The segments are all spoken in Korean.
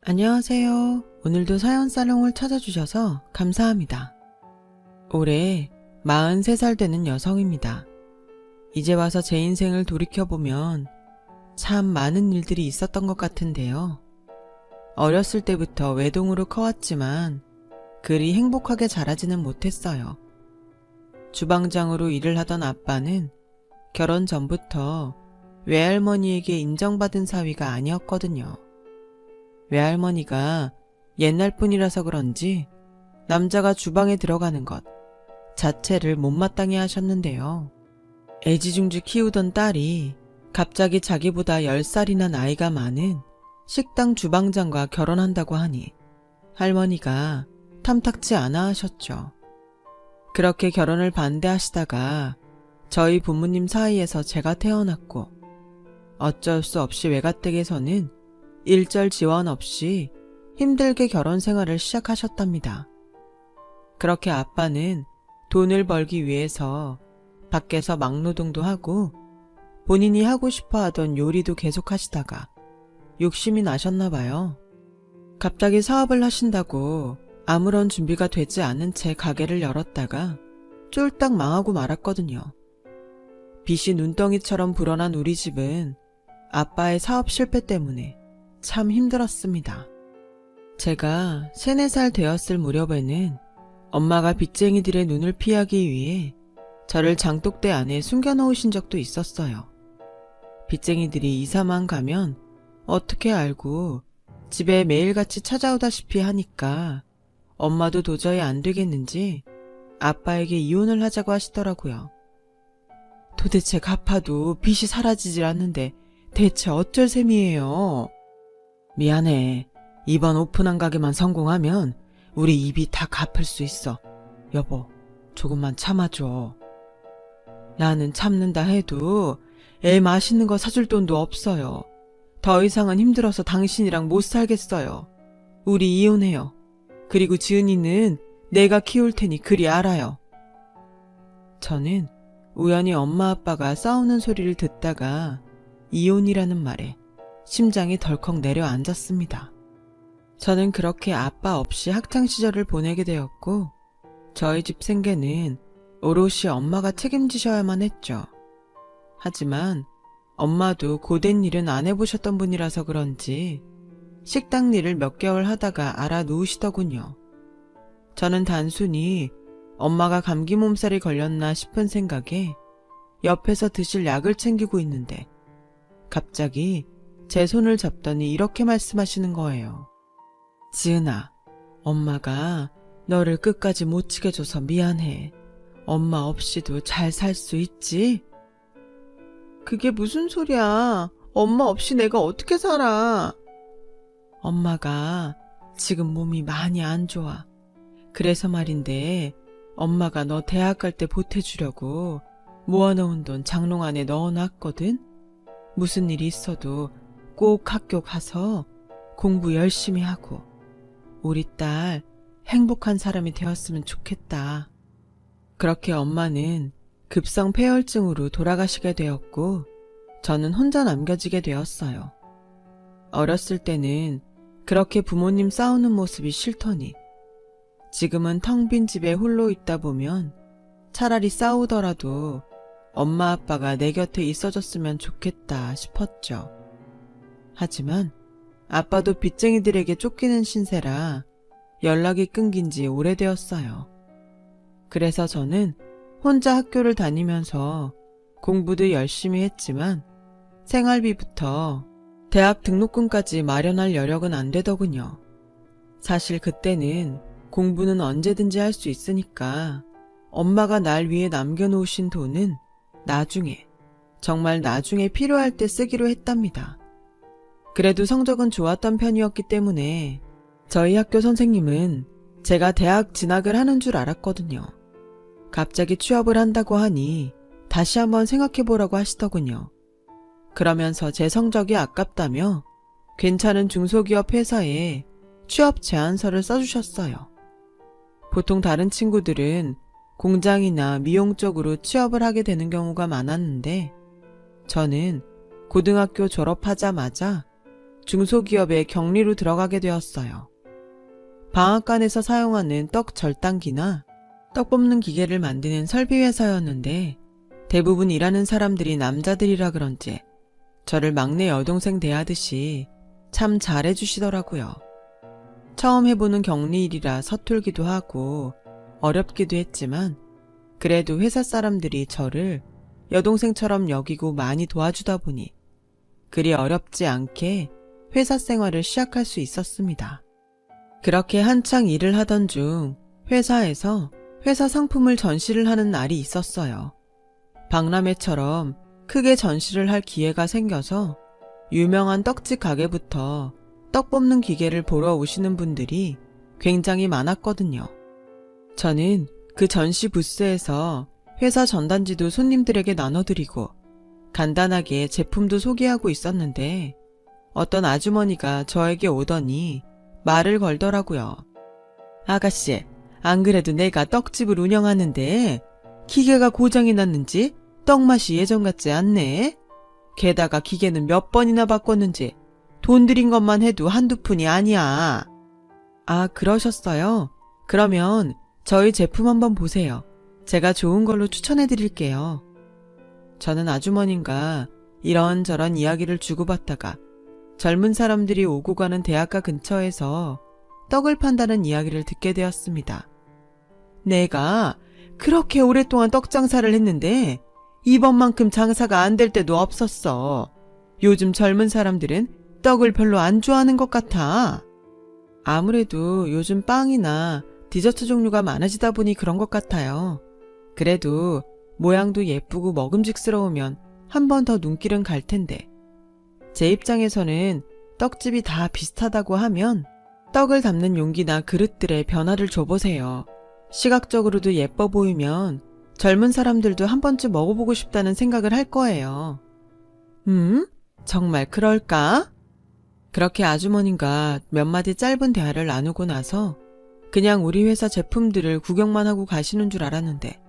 안녕하세요. 오늘도 사연살롱을 찾아주셔서 감사합니다. 올해 43살 되는 여성입니다. 이제 와서 제 인생을 돌이켜보면 참 많은 일들이 있었던 것 같은데요. 어렸을 때부터 외동으로 커왔지만 그리 행복하게 자라지는 못했어요. 주방장으로 일을 하던 아빠는 결혼 전부터 외할머니에게 인정받은 사위가 아니었거든요. 외할머니가 옛날 분이라서 그런지 남자가 주방에 들어가는 것 자체를 못마땅해 하셨는데요. 애지중지 키우던 딸이 갑자기 자기보다 10살이나 나이가 많은 식당 주방장과 결혼한다고 하니 할머니가 탐탁치 않아 하셨죠. 그렇게 결혼을 반대하시다가 저희 부모님 사이에서 제가 태어났고 어쩔 수 없이 외가댁에서는 일절 지원 없이 힘들게 결혼 생활을 시작하셨답니다. 그렇게 아빠는 돈을 벌기 위해서 밖에서 막노동도 하고 본인이 하고 싶어 하던 요리도 계속 하시다가 욕심이 나셨나 봐요. 갑자기 사업을 하신다고 아무런 준비가 되지 않은 채 가게를 열었다가 쫄딱 망하고 말았거든요. 빚이 눈덩이처럼 불어난 우리 집은 아빠의 사업 실패 때문에 참 힘들었습니다. 제가 3, 4살 되었을 무렵에는 엄마가 빚쟁이들의 눈을 피하기 위해 저를 장독대 안에 숨겨놓으신 적도 있었어요. 빚쟁이들이 이사만 가면 어떻게 알고 집에 매일같이 찾아오다시피 하니까 엄마도 도저히 안 되겠는지 아빠에게 이혼을 하자고 하시더라고요. 도대체 갚아도 빚이 사라지질 않는데 대체 어쩔 셈이에요. 미안해. 이번 오픈한 가게만 성공하면 우리 입이 다 갚을 수 있어. 여보, 조금만 참아줘. 나는 참는다 해도 애 맛있는 거 사줄 돈도 없어요. 더 이상은 힘들어서 당신이랑 못 살겠어요. 우리 이혼해요. 그리고 지은이는 내가 키울 테니 그리 알아요. 저는 우연히 엄마 아빠가 싸우는 소리를 듣다가 이혼이라는 말에 심장이 덜컥 내려앉았습니다. 저는 그렇게 아빠 없이 학창시절을 보내게 되었고 저희 집 생계는 오롯이 엄마가 책임지셔야만 했죠. 하지만 엄마도 고된 일은 안 해보셨던 분이라서 그런지 식당 일을 몇 개월 하다가 알아놓으시더군요. 저는 단순히 엄마가 감기 몸살이 걸렸나 싶은 생각에 옆에서 드실 약을 챙기고 있는데 갑자기 제 손을 잡더니 이렇게 말씀하시는 거예요. 지은아, 엄마가 너를 끝까지 못 치게 줘서 미안해. 엄마 없이도 잘 살 수 있지? 그게 무슨 소리야. 엄마 없이 내가 어떻게 살아. 엄마가 지금 몸이 많이 안 좋아. 그래서 말인데 엄마가 너 대학 갈 때 보태주려고 모아놓은 돈 장롱 안에 넣어놨거든? 무슨 일이 있어도 꼭 학교 가서 공부 열심히 하고 우리 딸 행복한 사람이 되었으면 좋겠다. 그렇게 엄마는 급성 폐혈증으로 돌아가시게 되었고 저는 혼자 남겨지게 되었어요. 어렸을 때는 그렇게 부모님 싸우는 모습이 싫더니 지금은 텅 빈 집에 홀로 있다 보면 차라리 싸우더라도 엄마 아빠가 내 곁에 있어줬으면 좋겠다 싶었죠. 하지만 아빠도 빚쟁이들에게 쫓기는 신세라 연락이 끊긴 지 오래되었어요. 그래서 저는 혼자 학교를 다니면서 공부도 열심히 했지만 생활비부터 대학 등록금까지 마련할 여력은 안 되더군요. 사실 그때는 공부는 언제든지 할 수 있으니까 엄마가 날 위해 남겨놓으신 돈은 나중에, 정말 나중에 필요할 때 쓰기로 했답니다. 그래도 성적은 좋았던 편이었기 때문에 저희 학교 선생님은 제가 대학 진학을 하는 줄 알았거든요. 갑자기 취업을 한다고 하니 다시 한번 생각해보라고 하시더군요. 그러면서 제 성적이 아깝다며 괜찮은 중소기업 회사에 취업 제안서를 써주셨어요. 보통 다른 친구들은 공장이나 미용 쪽으로 취업을 하게 되는 경우가 많았는데 저는 고등학교 졸업하자마자 중소기업의 격리로 들어가게 되었어요. 방앗간에서 사용하는 떡 절단기나 떡 뽑는 기계를 만드는 설비회사였는데 대부분 일하는 사람들이 남자들이라 그런지 저를 막내 여동생 대하듯이 참 잘해주시더라고요. 처음 해보는 격리일이라 서툴기도 하고 어렵기도 했지만 그래도 회사 사람들이 저를 여동생처럼 여기고 많이 도와주다 보니 그리 어렵지 않게 회사 생활을 시작할 수 있었습니다. 그렇게 한창 일을 하던 중 회사에서 회사 상품을 전시를 하는 날이 있었어요. 박람회처럼 크게 전시를 할 기회가 생겨서 유명한 떡집 가게부터 떡 뽑는 기계를 보러 오시는 분들이 굉장히 많았거든요. 저는 그 전시 부스에서 회사 전단지도 손님들에게 나눠드리고 간단하게 제품도 소개하고 있었는데 어떤 아주머니가 저에게 오더니 말을 걸더라고요. 아가씨, 안 그래도 내가 떡집을 운영하는데 기계가 고장이 났는지 떡맛이 예전 같지 않네. 게다가 기계는 몇 번이나 바꿨는지 돈 들인 것만 해도 한두 푼이 아니야. 아, 그러셨어요? 그러면 저희 제품 한번 보세요. 제가 좋은 걸로 추천해 드릴게요. 저는 아주머님과 이런저런 이야기를 주고받다가 젊은 사람들이 오고 가는 대학가 근처에서 떡을 판다는 이야기를 듣게 되었습니다. 내가 그렇게 오랫동안 떡 장사를 했는데 이번만큼 장사가 안 될 때도 없었어. 요즘 젊은 사람들은 떡을 별로 안 좋아하는 것 같아. 아무래도 요즘 빵이나 디저트 종류가 많아지다 보니 그런 것 같아요. 그래도 모양도 예쁘고 먹음직스러우면 한 번 더 눈길은 갈 텐데. 제 입장에서는 떡집이 다 비슷하다고 하면 떡을 담는 용기나 그릇들의 변화를 줘보세요. 시각적으로도 예뻐 보이면 젊은 사람들도 한 번쯤 먹어보고 싶다는 생각을 할 거예요. 정말 그럴까? 그렇게 아주머님과 몇 마디 짧은 대화를 나누고 나서 그냥 우리 회사 제품들을 구경만 하고 가시는 줄 알았는데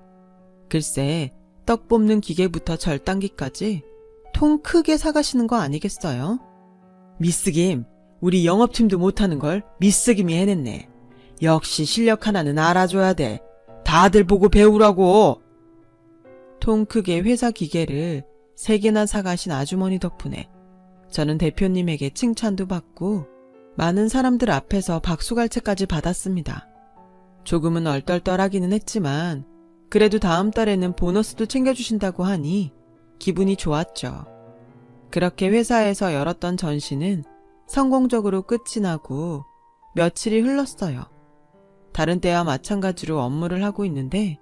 글쎄 떡 뽑는 기계부터 절단기까지 통 크게 사가시는 거 아니겠어요? 미스김, 우리 영업팀도 못하는 걸 미스김이 해냈네. 역시 실력 하나는 알아줘야 돼. 다들 보고 배우라고. 통 크게 회사 기계를 3개나 사가신 아주머니 덕분에 저는 대표님에게 칭찬도 받고 많은 사람들 앞에서 박수갈채까지 받았습니다. 조금은 얼떨떨하기는 했지만 그래도 다음 달에는 보너스도 챙겨주신다고 하니 기분이 좋았죠. 그렇게 회사에서 열었던 전시는 성공적으로 끝이 나고 며칠이 흘렀어요. 다른 때와 마찬가지로 업무를 하고 있는데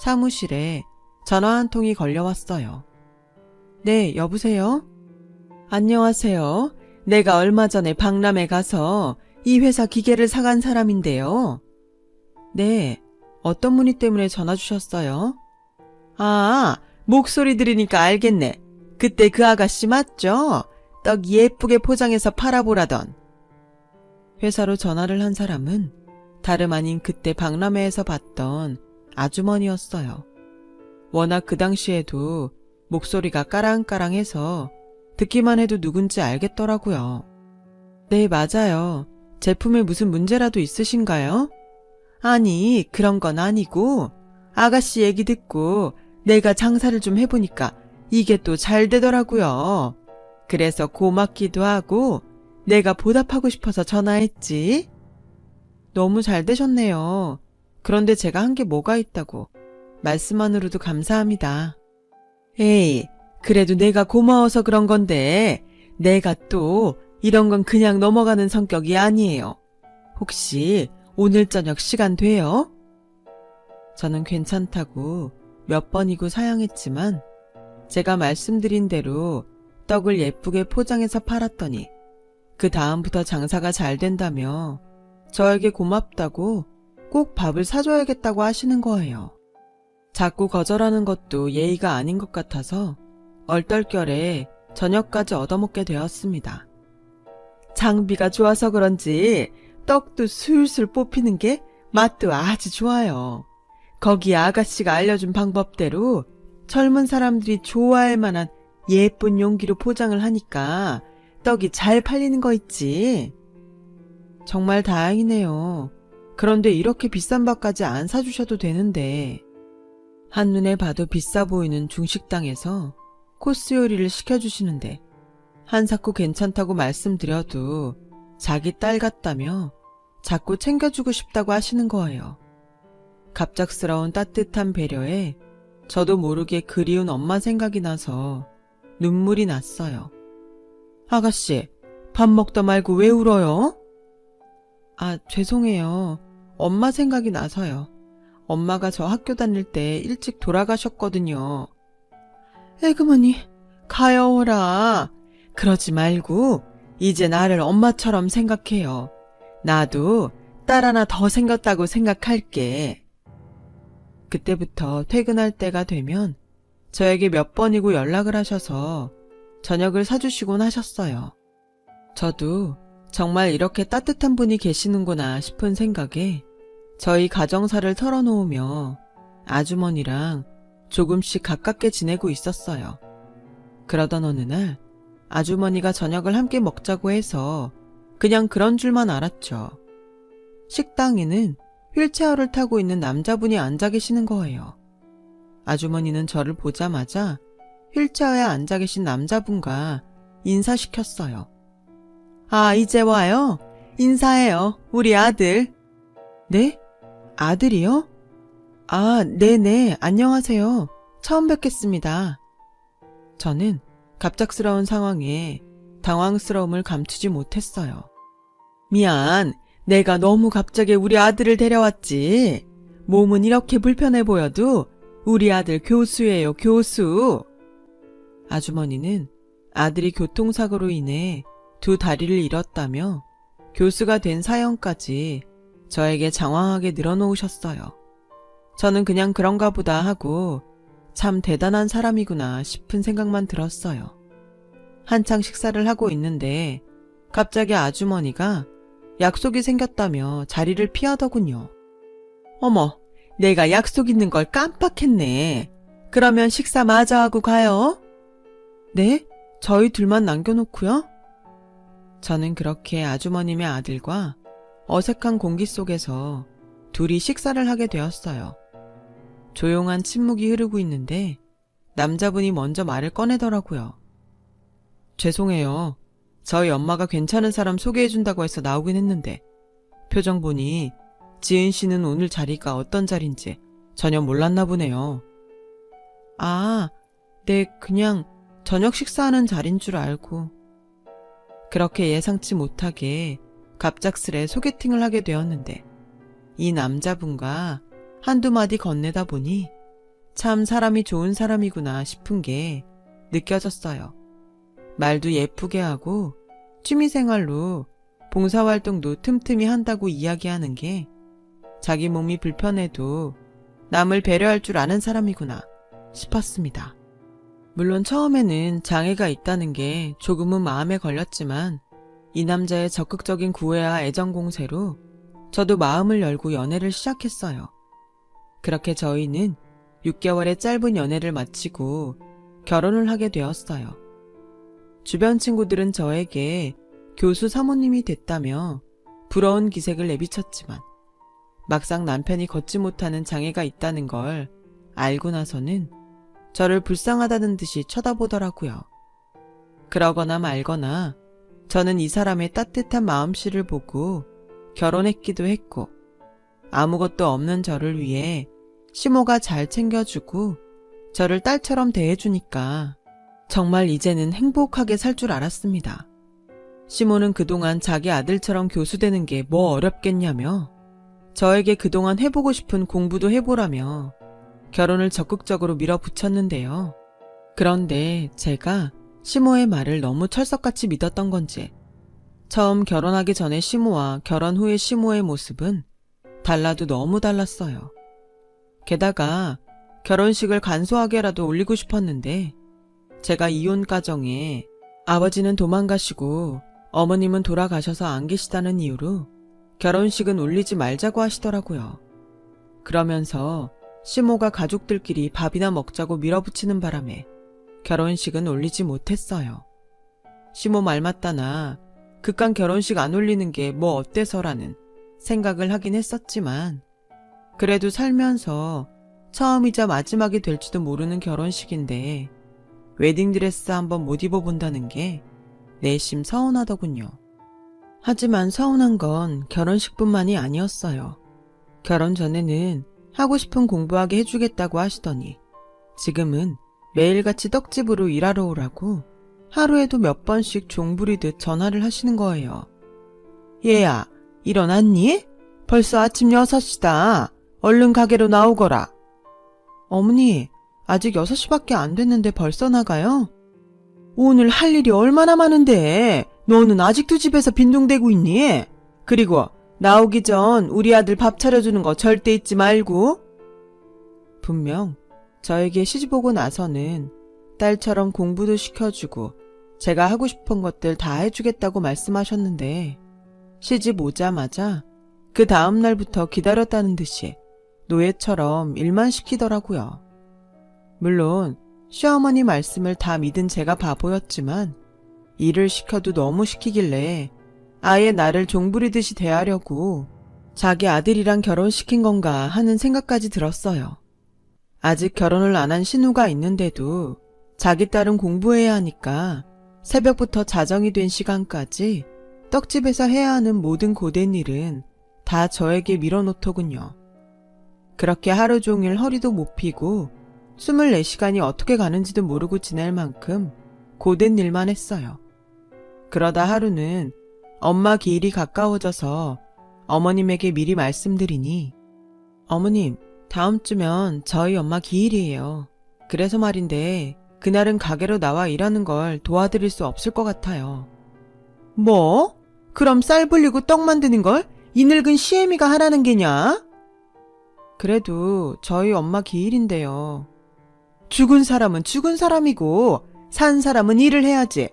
사무실에 전화 한 통이 걸려왔어요. 네, 여보세요? 안녕하세요. 내가 얼마 전에 박람회 가서 이 회사 기계를 사간 사람인데요. 네, 어떤 문의 때문에 전화 주셨어요? 아, 목소리 들으니까 알겠네. 그때 그 아가씨 맞죠? 떡 예쁘게 포장해서 팔아보라던. 회사로 전화를 한 사람은 다름 아닌 그때 박람회에서 봤던 아주머니였어요. 워낙 그 당시에도 목소리가 까랑까랑해서 듣기만 해도 누군지 알겠더라고요. 네, 맞아요. 제품에 무슨 문제라도 있으신가요? 아니, 그런 건 아니고 아가씨 얘기 듣고 내가 장사를 좀 해보니까 이게 또 잘 되더라고요. 그래서 고맙기도 하고 내가 보답하고 싶어서 전화했지. 너무 잘 되셨네요. 그런데 제가 한 게 뭐가 있다고. 말씀만으로도 감사합니다. 에이, 그래도 내가 고마워서 그런 건데 내가 또 이런 건 그냥 넘어가는 성격이 아니에요. 혹시 오늘 저녁 시간 돼요? 저는 괜찮다고 몇 번이고 사양했지만 제가 말씀드린 대로 떡을 예쁘게 포장해서 팔았더니 그 다음부터 장사가 잘 된다며 저에게 고맙다고 꼭 밥을 사줘야겠다고 하시는 거예요. 자꾸 거절하는 것도 예의가 아닌 것 같아서 얼떨결에 저녁까지 얻어먹게 되었습니다. 장비가 좋아서 그런지 떡도 술술 뽑히는 게 맛도 아주 좋아요. 거기 아가씨가 알려준 방법대로 젊은 사람들이 좋아할 만한 예쁜 용기로 포장을 하니까 떡이 잘 팔리는 거 있지. 정말 다행이네요. 그런데 이렇게 비싼 밥까지 안 사주셔도 되는데. 한눈에 봐도 비싸 보이는 중식당에서 코스 요리를 시켜주시는데 한사코 괜찮다고 말씀드려도 자기 딸 같다며 자꾸 챙겨주고 싶다고 하시는 거예요. 갑작스러운 따뜻한 배려에 저도 모르게 그리운 엄마 생각이 나서 눈물이 났어요. 아가씨, 밥 먹다 말고 왜 울어요? 아, 죄송해요. 엄마 생각이 나서요. 엄마가 저 학교 다닐 때 일찍 돌아가셨거든요. 에그머니, 가여워라. 그러지 말고 이제 나를 엄마처럼 생각해요. 나도 딸 하나 더 생겼다고 생각할게. 그때부터 퇴근할 때가 되면 저에게 몇 번이고 연락을 하셔서 저녁을 사주시곤 하셨어요. 저도 정말 이렇게 따뜻한 분이 계시는구나 싶은 생각에 저희 가정사를 털어놓으며 아주머니랑 조금씩 가깝게 지내고 있었어요. 그러던 어느 날 아주머니가 저녁을 함께 먹자고 해서 그냥 그런 줄만 알았죠. 식당에는 휠체어를 타고 있는 남자분이 앉아 계시는 거예요. 아주머니는 저를 보자마자 휠체어에 앉아 계신 남자분과 인사시켰어요. 아, 이제 와요? 인사해요. 우리 아들. 네? 아들이요? 아, 네네. 안녕하세요. 처음 뵙겠습니다. 저는 갑작스러운 상황에 당황스러움을 감추지 못했어요. 미안. 내가 너무 갑자기 우리 아들을 데려왔지. 몸은 이렇게 불편해 보여도 우리 아들 교수예요, 교수. 아주머니는 아들이 교통사고로 인해 두 다리를 잃었다며 교수가 된 사연까지 저에게 장황하게 늘어놓으셨어요. 저는 그냥 그런가 보다 하고 참 대단한 사람이구나 싶은 생각만 들었어요. 한창 식사를 하고 있는데 갑자기 아주머니가 약속이 생겼다며 자리를 피하더군요. 어머, 내가 약속 있는 걸 깜빡했네. 그러면 식사 마저 하고 가요? 네? 저희 둘만 남겨놓고요? 저는 그렇게 아주머님의 아들과 어색한 공기 속에서 둘이 식사를 하게 되었어요. 조용한 침묵이 흐르고 있는데 남자분이 먼저 말을 꺼내더라고요. 죄송해요. 저희 엄마가 괜찮은 사람 소개해준다고 해서 나오긴 했는데 표정 보니 지은 씨는 오늘 자리가 어떤 자리인지 전혀 몰랐나 보네요. 아, 네, 그냥 저녁 식사하는 자리인 줄 알고. 그렇게 예상치 못하게 갑작스레 소개팅을 하게 되었는데 이 남자분과 한두 마디 건네다 보니 참 사람이 좋은 사람이구나 싶은 게 느껴졌어요. 말도 예쁘게 하고 취미생활로 봉사활동도 틈틈이 한다고 이야기하는 게 자기 몸이 불편해도 남을 배려할 줄 아는 사람이구나 싶었습니다. 물론 처음에는 장애가 있다는 게 조금은 마음에 걸렸지만 이 남자의 적극적인 구애와 애정 공세로 저도 마음을 열고 연애를 시작했어요. 그렇게 저희는 6개월의 짧은 연애를 마치고 결혼을 하게 되었어요. 주변 친구들은 저에게 교수 사모님이 됐다며 부러운 기색을 내비쳤지만 막상 남편이 걷지 못하는 장애가 있다는 걸 알고 나서는 저를 불쌍하다는 듯이 쳐다보더라고요. 그러거나 말거나 저는 이 사람의 따뜻한 마음씨를 보고 결혼했기도 했고 아무것도 없는 저를 위해 시모가 잘 챙겨주고 저를 딸처럼 대해주니까 정말 이제는 행복하게 살 줄 알았습니다. 시모는 그동안 자기 아들처럼 교수되는 게 뭐 어렵겠냐며 저에게 그동안 해보고 싶은 공부도 해보라며 결혼을 적극적으로 밀어붙였는데요. 그런데 제가 시모의 말을 너무 철석같이 믿었던 건지 처음 결혼하기 전에 시모와 결혼 후의 시모의 모습은 달라도 너무 달랐어요. 게다가 결혼식을 간소하게라도 올리고 싶었는데 제가 이혼 가정에 아버지는 도망가시고 어머님은 돌아가셔서 안 계시다는 이유로 결혼식은 올리지 말자고 하시더라고요. 그러면서 시모가 가족들끼리 밥이나 먹자고 밀어붙이는 바람에 결혼식은 올리지 못했어요. 시모 말 맞다나 극한 결혼식 안 올리는 게 뭐 어때서라는 생각을 하긴 했었지만 그래도 살면서 처음이자 마지막이 될지도 모르는 결혼식인데 웨딩드레스 한번 못 입어본다는 게 내심 서운하더군요. 하지만 서운한 건 결혼식뿐만이 아니었어요. 결혼 전에는 하고 싶은 공부하게 해주겠다고 하시더니 지금은 매일같이 떡집으로 일하러 오라고 하루에도 몇 번씩 종부리듯 전화를 하시는 거예요. 얘야, 일어났니? 벌써 아침 6시다. 얼른 가게로 나오거라. 어머니, 아직 6시밖에 안 됐는데 벌써 나가요? 오늘 할 일이 얼마나 많은데 너는 아직도 집에서 빈둥대고 있니? 그리고 나오기 전 우리 아들 밥 차려주는 거 절대 잊지 말고. 분명 저에게 시집 오고 나서는 딸처럼 공부도 시켜주고 제가 하고 싶은 것들 다 해주겠다고 말씀하셨는데 시집 오자마자 그 다음 날부터 기다렸다는 듯이 노예처럼 일만 시키더라고요. 물론 시어머니 말씀을 다 믿은 제가 바보였지만 일을 시켜도 너무 시키길래 아예 나를 종부리듯이 대하려고 자기 아들이랑 결혼시킨 건가 하는 생각까지 들었어요. 아직 결혼을 안 한 신우가 있는데도 자기 딸은 공부해야 하니까 새벽부터 자정이 된 시간까지 떡집에서 해야 하는 모든 고된 일은 다 저에게 밀어놓더군요. 그렇게 하루 종일 허리도 못 펴고 24시간이 어떻게 가는지도 모르고 지낼 만큼 고된 일만 했어요. 그러다 하루는 엄마 기일이 가까워져서 어머님에게 미리 말씀드리니 어머님, 다음 주면 저희 엄마 기일이에요. 그래서 말인데 그날은 가게로 나와 일하는 걸 도와드릴 수 없을 것 같아요. 뭐? 그럼 쌀 불리고 떡 만드는 걸 이 늙은 시애미가 하라는 게냐? 그래도 저희 엄마 기일인데요. 죽은 사람은 죽은 사람이고 산 사람은 일을 해야지.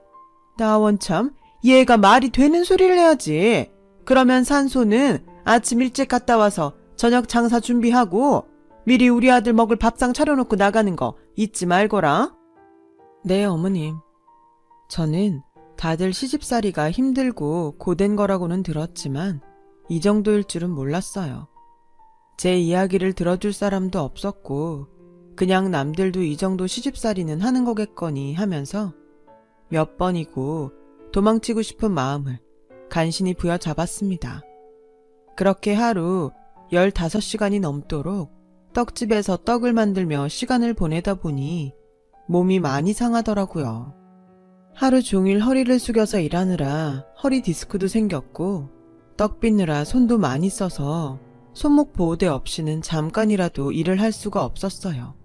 나 원참 얘가 말이 되는 소리를 해야지. 그러면 산소는 아침 일찍 갔다 와서 저녁 장사 준비하고 미리 우리 아들 먹을 밥상 차려놓고 나가는 거 잊지 말거라. 네, 어머님. 저는 다들 시집살이가 힘들고 고된 거라고는 들었지만 이 정도일 줄은 몰랐어요. 제 이야기를 들어줄 사람도 없었고 그냥 남들도 이 정도 시집살이는 하는 거겠거니 하면서 몇 번이고 도망치고 싶은 마음을 간신히 부여잡았습니다. 그렇게 하루 15시간이 넘도록 떡집에서 떡을 만들며 시간을 보내다 보니 몸이 많이 상하더라고요. 하루 종일 허리를 숙여서 일하느라 허리 디스크도 생겼고 떡 빚느라 손도 많이 써서 손목 보호대 없이는 잠깐이라도 일을 할 수가 없었어요.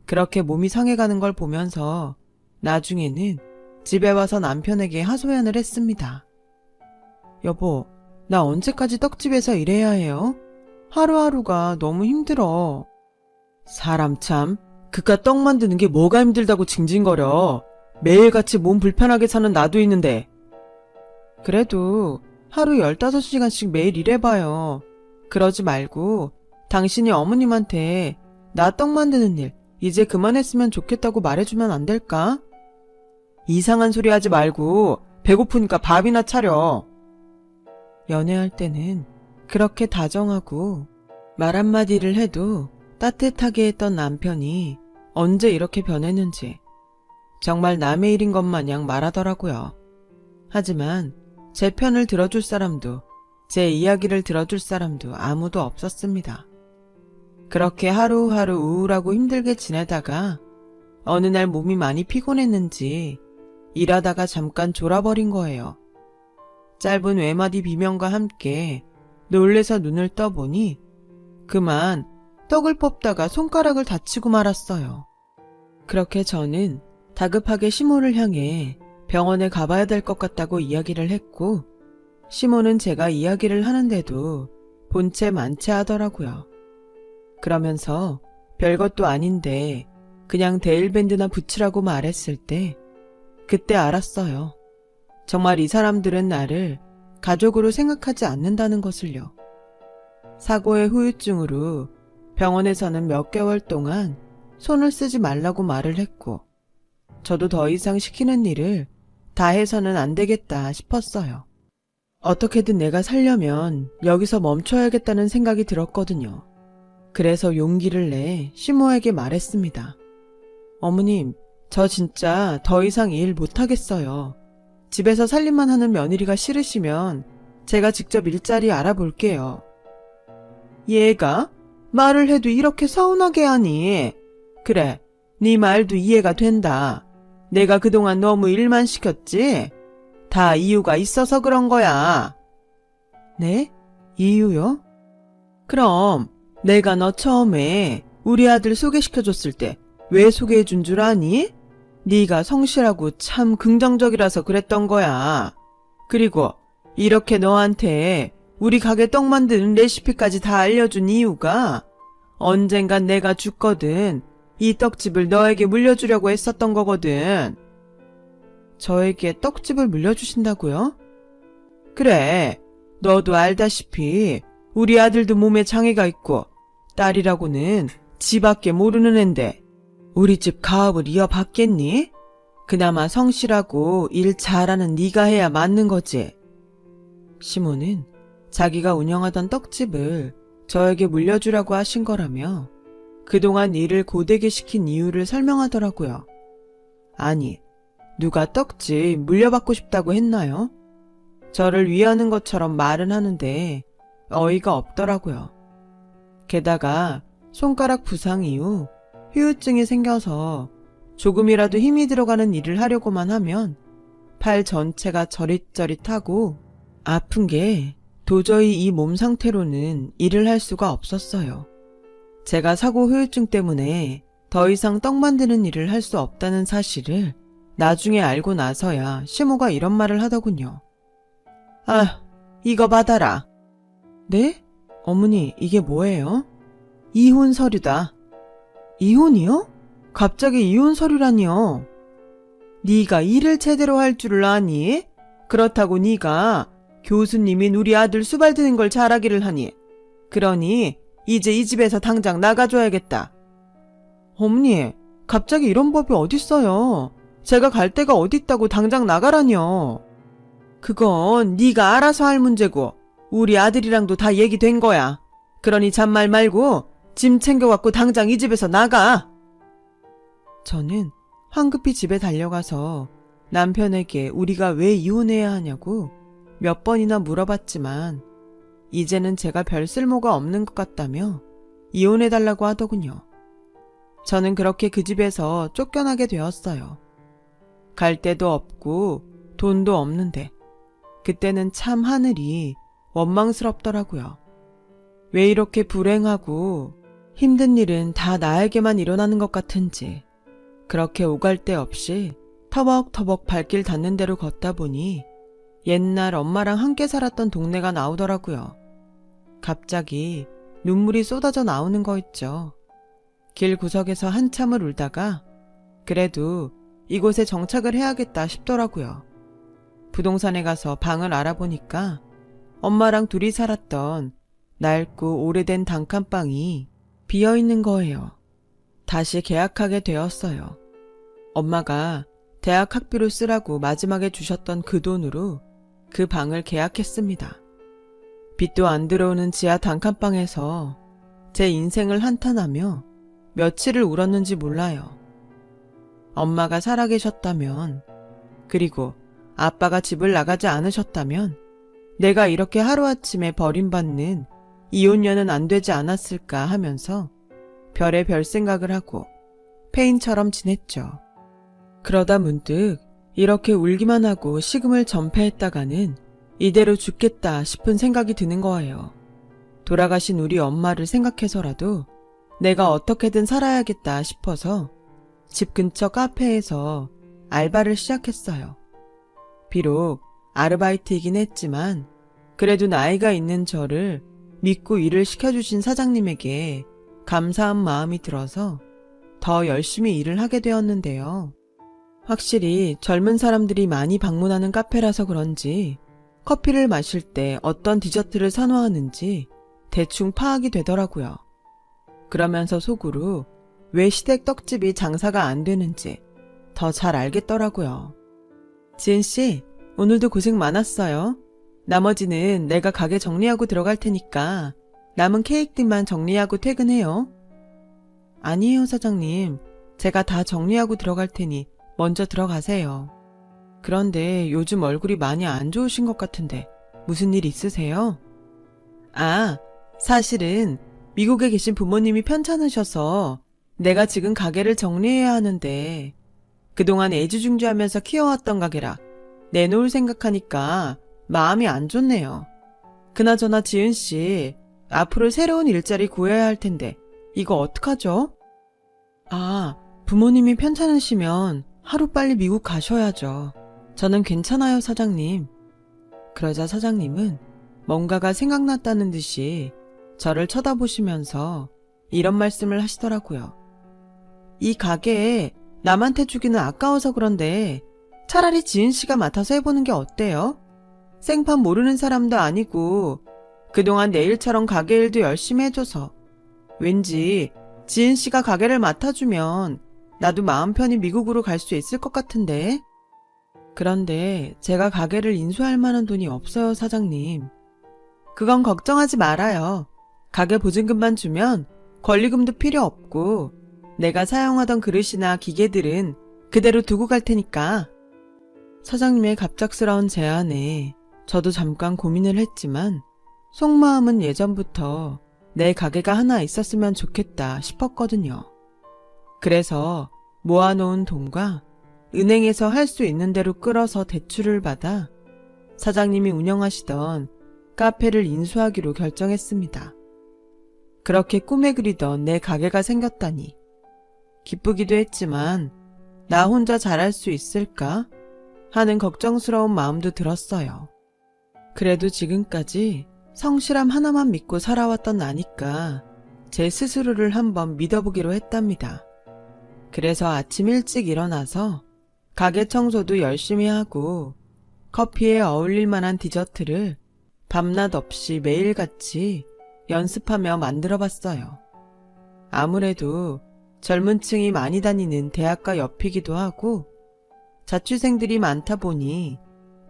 그렇게 몸이 상해가는 걸 보면서 나중에는 집에 와서 남편에게 하소연을 했습니다. 여보, 나 언제까지 떡집에서 일해야 해요? 하루하루가 너무 힘들어. 사람 참, 그깟 떡 만드는 게 뭐가 힘들다고 징징거려. 매일같이 몸 불편하게 사는 나도 있는데. 그래도 하루 15시간씩 매일 일해봐요. 그러지 말고 당신이 어머님한테 나 떡 만드는 일 이제 그만했으면 좋겠다고 말해주면 안 될까? 이상한 소리 하지 말고 배고프니까 밥이나 차려. 연애할 때는 그렇게 다정하고 말 한마디를 해도 따뜻하게 했던 남편이 언제 이렇게 변했는지 정말 남의 일인 것 마냥 말하더라고요. 하지만 제 편을 들어줄 사람도 제 이야기를 들어줄 사람도 아무도 없었습니다. 그렇게 하루하루 우울하고 힘들게 지내다가 어느 날 몸이 많이 피곤했는지 일하다가 잠깐 졸아버린 거예요. 짧은 외마디 비명과 함께 놀래서 눈을 떠보니 그만 떡을 뽑다가 손가락을 다치고 말았어요. 그렇게 저는 다급하게 시모를 향해 병원에 가봐야 될 것 같다고 이야기를 했고 시모는 제가 이야기를 하는데도 본체 만체하더라고요. 그러면서 별것도 아닌데 그냥 데일밴드나 붙이라고 말했을 때 그때 알았어요. 정말 이 사람들은 나를 가족으로 생각하지 않는다는 것을요. 사고의 후유증으로 병원에서는 몇 개월 동안 손을 쓰지 말라고 말을 했고 저도 더 이상 시키는 일을 다 해서는 안 되겠다 싶었어요. 어떻게든 내가 살려면 여기서 멈춰야겠다는 생각이 들었거든요. 그래서 용기를 내 시모에게 말했습니다. 어머님, 저 진짜 더 이상 일 못하겠어요. 집에서 살림만 하는 며느리가 싫으시면 제가 직접 일자리 알아볼게요. 얘가 말을 해도 이렇게 서운하게 하니? 그래, 네 말도 이해가 된다. 내가 그동안 너무 일만 시켰지? 다 이유가 있어서 그런 거야. 네? 이유요? 그럼 내가 너 처음에 우리 아들 소개시켜줬을 때 왜 소개해준 줄 아니? 네가 성실하고 참 긍정적이라서 그랬던 거야. 그리고 이렇게 너한테 우리 가게 떡 만드는 레시피까지 다 알려준 이유가 언젠간 내가 죽거든 이 떡집을 너에게 물려주려고 했었던 거거든. 저에게 떡집을 물려주신다고요? 그래, 너도 알다시피 우리 아들도 몸에 장애가 있고 딸이라고는 지밖에 모르는 앤데 우리 집 가업을 이어받겠니? 그나마 성실하고 일 잘하는 네가 해야 맞는 거지. 시모는 자기가 운영하던 떡집을 저에게 물려주라고 하신 거라며 그동안 일을 고되게 시킨 이유를 설명하더라고요. 아니, 누가 떡집 물려받고 싶다고 했나요? 저를 위하는 것처럼 말은 하는데 어이가 없더라고요. 게다가 손가락 부상 이후 후유증이 생겨서 조금이라도 힘이 들어가는 일을 하려고만 하면 팔 전체가 저릿저릿하고 아픈 게 도저히 이 몸 상태로는 일을 할 수가 없었어요. 제가 사고 후유증 때문에 더 이상 떡 만드는 일을 할 수 없다는 사실을 나중에 알고 나서야 시모가 이런 말을 하더군요. 아, 이거 받아라. 네? 어머니, 이게 뭐예요? 이혼 서류다. 이혼이요? 갑자기 이혼 서류라니요? 네가 일을 제대로 할 줄을 아니? 그렇다고 네가 교수님인 우리 아들 수발드는 걸 잘하기를 하니? 그러니 이제 이 집에서 당장 나가줘야겠다. 어머니, 갑자기 이런 법이 어딨어요? 제가 갈 데가 어딨다고 당장 나가라뇨. 그건 네가 알아서 할 문제고 우리 아들이랑도 다 얘기된 거야. 그러니 잔말 말고 짐 챙겨갖고 당장 이 집에서 나가. 저는 황급히 집에 달려가서 남편에게 우리가 왜 이혼해야 하냐고 몇 번이나 물어봤지만 이제는 제가 별 쓸모가 없는 것 같다며 이혼해달라고 하더군요. 저는 그렇게 그 집에서 쫓겨나게 되었어요. 갈 데도 없고 돈도 없는데 그때는 참 하늘이 원망스럽더라고요. 왜 이렇게 불행하고 힘든 일은 다 나에게만 일어나는 것 같은지 그렇게 오갈 데 없이 터벅터벅 발길 닿는 대로 걷다 보니 옛날 엄마랑 함께 살았던 동네가 나오더라고요. 갑자기 눈물이 쏟아져 나오는 거 있죠. 길 구석에서 한참을 울다가 그래도 이곳에 정착을 해야겠다 싶더라고요. 부동산에 가서 방을 알아보니까 엄마랑 둘이 살았던 낡고 오래된 단칸방이 비어있는 거예요. 다시 계약하게 되었어요. 엄마가 대학 학비로 쓰라고 마지막에 주셨던 그 돈으로 그 방을 계약했습니다. 빛도 안 들어오는 지하 단칸방에서 제 인생을 한탄하며 며칠을 울었는지 몰라요. 엄마가 살아계셨다면, 그리고 아빠가 집을 나가지 않으셨다면 내가 이렇게 하루아침에 버림받는 이혼녀는 안 되지 않았을까 하면서 별의 별 생각을 하고 페인처럼 지냈죠. 그러다 문득 이렇게 울기만 하고 식음을 전폐했다가는 이대로 죽겠다 싶은 생각이 드는 거예요. 돌아가신 우리 엄마를 생각해서라도 내가 어떻게든 살아야겠다 싶어서 집 근처 카페에서 알바를 시작했어요. 비록 아르바이트이긴 했지만 그래도 나이가 있는 저를 믿고 일을 시켜주신 사장님에게 감사한 마음이 들어서 더 열심히 일을 하게 되었는데요. 확실히 젊은 사람들이 많이 방문하는 카페라서 그런지 커피를 마실 때 어떤 디저트를 선호하는지 대충 파악이 되더라고요. 그러면서 속으로 왜 시댁 떡집이 장사가 안 되는지 더 잘 알겠더라고요. 지은씨, 오늘도 고생 많았어요. 나머지는 내가 가게 정리하고 들어갈 테니까 남은 케이크들만 정리하고 퇴근해요. 아니에요, 사장님. 제가 다 정리하고 들어갈 테니 먼저 들어가세요. 그런데 요즘 얼굴이 많이 안 좋으신 것 같은데 무슨 일 있으세요? 아, 사실은 미국에 계신 부모님이 편찮으셔서 내가 지금 가게를 정리해야 하는데 그동안 애지중지하면서 키워왔던 가게라 내놓을 생각하니까 마음이 안 좋네요. 그나저나 지은씨, 앞으로 새로운 일자리 구해야 할 텐데 이거 어떡하죠? 아, 부모님이 편찮으시면 하루빨리 미국 가셔야죠. 저는 괜찮아요, 사장님. 그러자 사장님은 뭔가가 생각났다는 듯이 저를 쳐다보시면서 이런 말씀을 하시더라고요. 이 가게에 남한테 주기는 아까워서 그런데 차라리 지은 씨가 맡아서 해보는 게 어때요? 생판 모르는 사람도 아니고 그동안 내 일처럼 가게 일도 열심히 해줘서 왠지 지은 씨가 가게를 맡아주면 나도 마음 편히 미국으로 갈 수 있을 것 같은데. 그런데 제가 가게를 인수할 만한 돈이 없어요, 사장님. 그건 걱정하지 말아요. 가게 보증금만 주면 권리금도 필요 없고 내가 사용하던 그릇이나 기계들은 그대로 두고 갈 테니까. 사장님의 갑작스러운 제안에 저도 잠깐 고민을 했지만 속마음은 예전부터 내 가게가 하나 있었으면 좋겠다 싶었거든요. 그래서 모아놓은 돈과 은행에서 할 수 있는 대로 끌어서 대출을 받아 사장님이 운영하시던 카페를 인수하기로 결정했습니다. 그렇게 꿈에 그리던 내 가게가 생겼다니 기쁘기도 했지만 나 혼자 잘할 수 있을까 하는 걱정스러운 마음도 들었어요. 그래도 지금까지 성실함 하나만 믿고 살아왔던 나니까 제 스스로를 한번 믿어보기로 했답니다. 그래서 아침 일찍 일어나서 가게 청소도 열심히 하고 커피에 어울릴 만한 디저트를 밤낮 없이 매일같이 연습하며 만들어봤어요. 아무래도 젊은 층이 많이 다니는 대학가 옆이기도 하고 자취생들이 많다 보니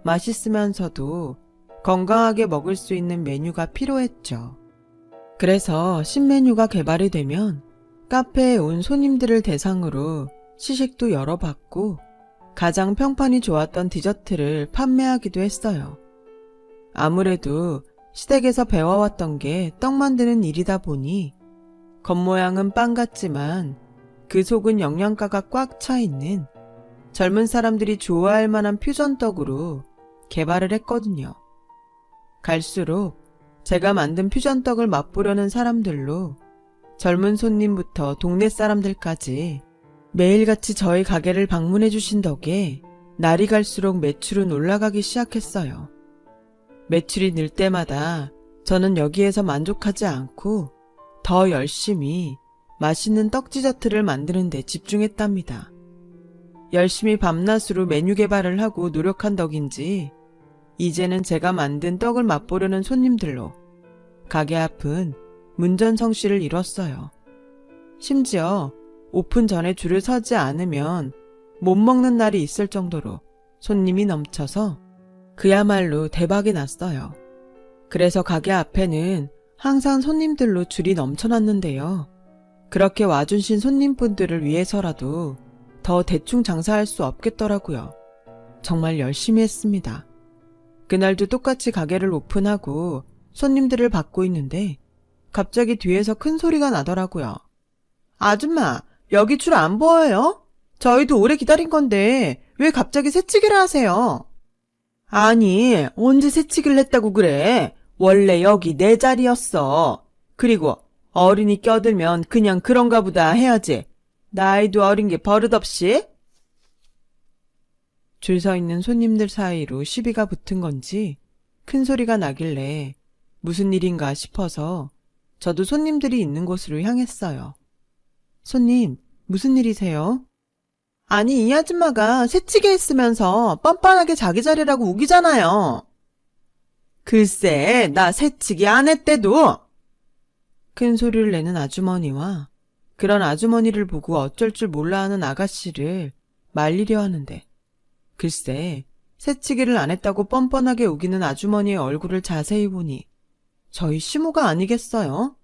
맛있으면서도 건강하게 먹을 수 있는 메뉴가 필요했죠. 그래서 신메뉴가 개발이 되면 카페에 온 손님들을 대상으로 시식도 열어봤고 가장 평판이 좋았던 디저트를 판매하기도 했어요. 아무래도 시댁에서 배워왔던 게 떡 만드는 일이다 보니 겉모양은 빵 같지만 그 속은 영양가가 꽉 차 있는 젊은 사람들이 좋아할 만한 퓨전떡으로 개발을 했거든요. 갈수록 제가 만든 퓨전떡을 맛보려는 사람들로 젊은 손님부터 동네 사람들까지 매일같이 저희 가게를 방문해 주신 덕에 날이 갈수록 매출은 올라가기 시작했어요. 매출이 늘 때마다 저는 여기에서 만족하지 않고 더 열심히 맛있는 떡 디저트를 만드는 데 집중했답니다. 열심히 밤낮으로 메뉴 개발을 하고 노력한 덕인지 이제는 제가 만든 떡을 맛보려는 손님들로 가게 앞은 문전성시를 이뤘어요. 심지어 오픈 전에 줄을 서지 않으면 못 먹는 날이 있을 정도로 손님이 넘쳐서 그야말로 대박이 났어요. 그래서 가게 앞에는 항상 손님들로 줄이 넘쳐났는데요. 그렇게 와주신 손님분들을 위해서라도 더 대충 장사할 수 없겠더라고요. 정말 열심히 했습니다. 그날도 똑같이 가게를 오픈하고 손님들을 받고 있는데 갑자기 뒤에서 큰 소리가 나더라고요. 아줌마, 여기 줄 안 보여요? 저희도 오래 기다린 건데 왜 갑자기 새치기를 하세요? 아니, 언제 새치기를 했다고 그래? 원래 여기 내 자리였어. 그리고 어른이 껴들면 그냥 그런가 보다 해야지. 나이도 어린 게 버릇없이? 줄 서 있는 손님들 사이로 시비가 붙은 건지 큰 소리가 나길래 무슨 일인가 싶어서 저도 손님들이 있는 곳으로 향했어요. 손님, 무슨 일이세요? 아니, 이 아줌마가 새치기 했으면서 뻔뻔하게 자기 자리라고 우기잖아요. 글쎄, 나 새치기 안 했대도. 큰 소리를 내는 아주머니와 그런 아주머니를 보고 어쩔 줄 몰라 하는 아가씨를 말리려 하는데 글쎄 새치기를 안 했다고 뻔뻔하게 우기는 아주머니의 얼굴을 자세히 보니 저희 시모가 아니겠어요?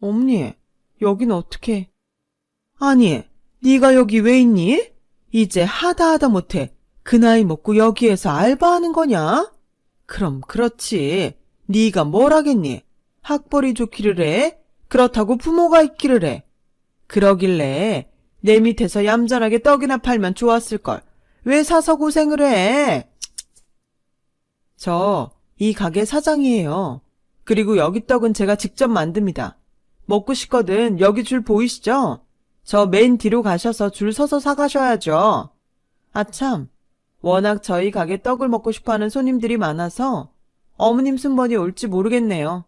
엄니, 여긴 어떻게... 아니, 네가 여기 왜 있니? 이제 하다 못해 그 나이 먹고 여기에서 알바하는 거냐? 그럼 그렇지. 네가 뭘 하겠니? 학벌이 좋기를 해? 그렇다고 부모가 있기를 해. 그러길래 내 밑에서 얌전하게 떡이나 팔면 좋았을걸. 왜 사서 고생을 해? 저 이 가게 사장이에요. 그리고 여기 떡은 제가 직접 만듭니다. 먹고 싶거든 여기 줄 보이시죠? 저 맨 뒤로 가셔서 줄 서서 사가셔야죠. 아참, 워낙 저희 가게 떡을 먹고 싶어하는 손님들이 많아서 어머님 순번이 올지 모르겠네요.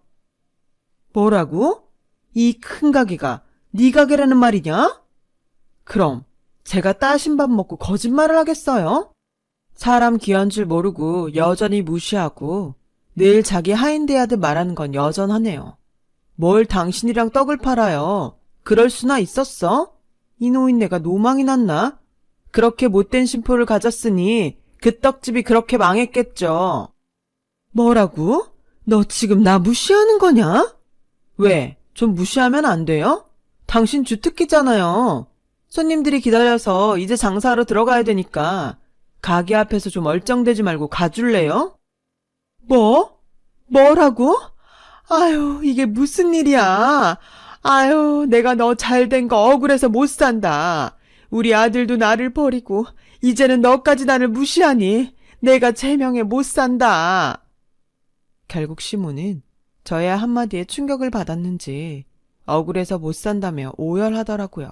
뭐라고? 이 큰 가게가 네 가게라는 말이냐? 그럼 제가 따신 밥 먹고 거짓말을 하겠어요? 사람 귀한 줄 모르고 여전히 무시하고 늘 자기 하인대하듯 말하는 건 여전하네요. 뭘 당신이랑 떡을 팔아요. 그럴 수나 있었어? 이 노인네가 노망이 났나? 그렇게 못된 심포를 가졌으니 그 떡집이 그렇게 망했겠죠. 뭐라고? 너 지금 나 무시하는 거냐? 왜? 좀 무시하면 안 돼요? 당신 주특기잖아요. 손님들이 기다려서 이제 장사하러 들어가야 되니까 가게 앞에서 좀 얼쩡대지 말고 가줄래요? 뭐? 뭐라고? 아유, 이게 무슨 일이야. 아유, 내가 너 잘된 거 억울해서 못 산다. 우리 아들도 나를 버리고 이제는 너까지 나를 무시하니 내가 제명에 못 산다. 결국 시모는 저의 한마디에 충격을 받았는지 억울해서 못 산다며 오열하더라고요.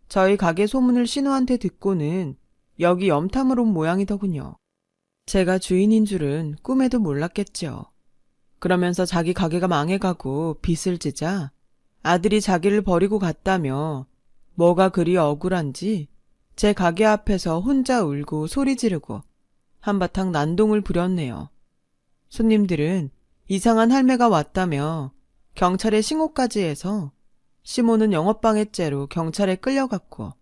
저희 가게 소문을 신우한테 듣고는 여기 염탐을 온 모양이더군요. 제가 주인인 줄은 꿈에도 몰랐겠죠. 그러면서 자기 가게가 망해가고 빚을 지자 아들이 자기를 버리고 갔다며 뭐가 그리 억울한지 제 가게 앞에서 혼자 울고 소리 지르고 한바탕 난동을 부렸네요. 손님들은 이상한 할매가 왔다며 경찰에 신고까지 해서 시모는 영업방해죄로 경찰에 끌려갔고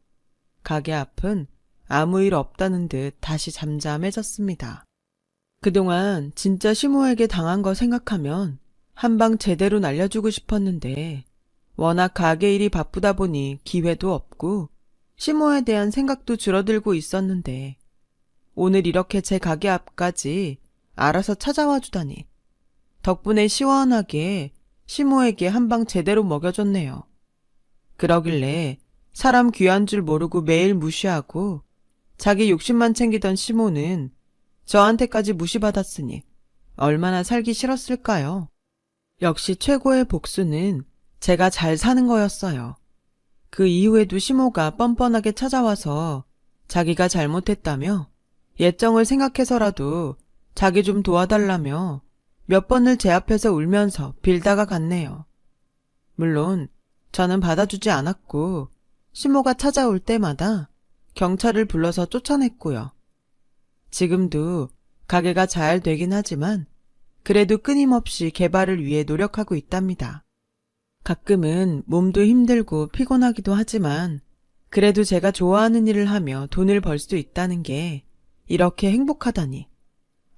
가게 앞은 아무 일 없다는 듯 다시 잠잠해졌습니다. 그동안 진짜 시모에게 당한 거 생각하면 한 방 제대로 날려주고 싶었는데 워낙 가게 일이 바쁘다 보니 기회도 없고 시모에 대한 생각도 줄어들고 있었는데 오늘 이렇게 제 가게 앞까지 알아서 찾아와 주다니 덕분에 시원하게 시모에게 한 방 제대로 먹여줬네요. 그러길래 사람 귀한 줄 모르고 매일 무시하고 자기 욕심만 챙기던 시모는 저한테까지 무시받았으니 얼마나 살기 싫었을까요? 역시 최고의 복수는 제가 잘 사는 거였어요. 그 이후에도 시모가 뻔뻔하게 찾아와서 자기가 잘못했다며 예정을 생각해서라도 자기 좀 도와달라며 몇 번을 제 앞에서 울면서 빌다가 갔네요. 물론 저는 받아주지 않았고 시모가 찾아올 때마다 경찰을 불러서 쫓아냈고요. 지금도 가게가 잘 되긴 하지만 그래도 끊임없이 개발을 위해 노력하고 있답니다. 가끔은 몸도 힘들고 피곤하기도 하지만 그래도 제가 좋아하는 일을 하며 돈을 벌 수 있다는 게 이렇게 행복하다니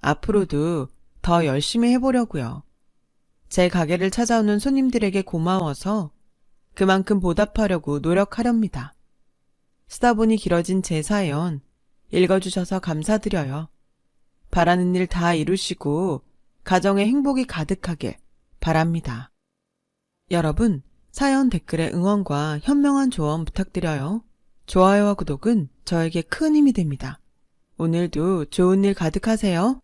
앞으로도 더 열심히 해보려고요. 제 가게를 찾아오는 손님들에게 고마워서 그만큼 보답하려고 노력하렵니다. 쓰다 보니 길어진 제 사연 읽어주셔서 감사드려요. 바라는 일 다 이루시고 가정에 행복이 가득하길 바랍니다. 여러분, 사연 댓글에 응원과 현명한 조언 부탁드려요. 좋아요와 구독은 저에게 큰 힘이 됩니다. 오늘도 좋은 일 가득하세요.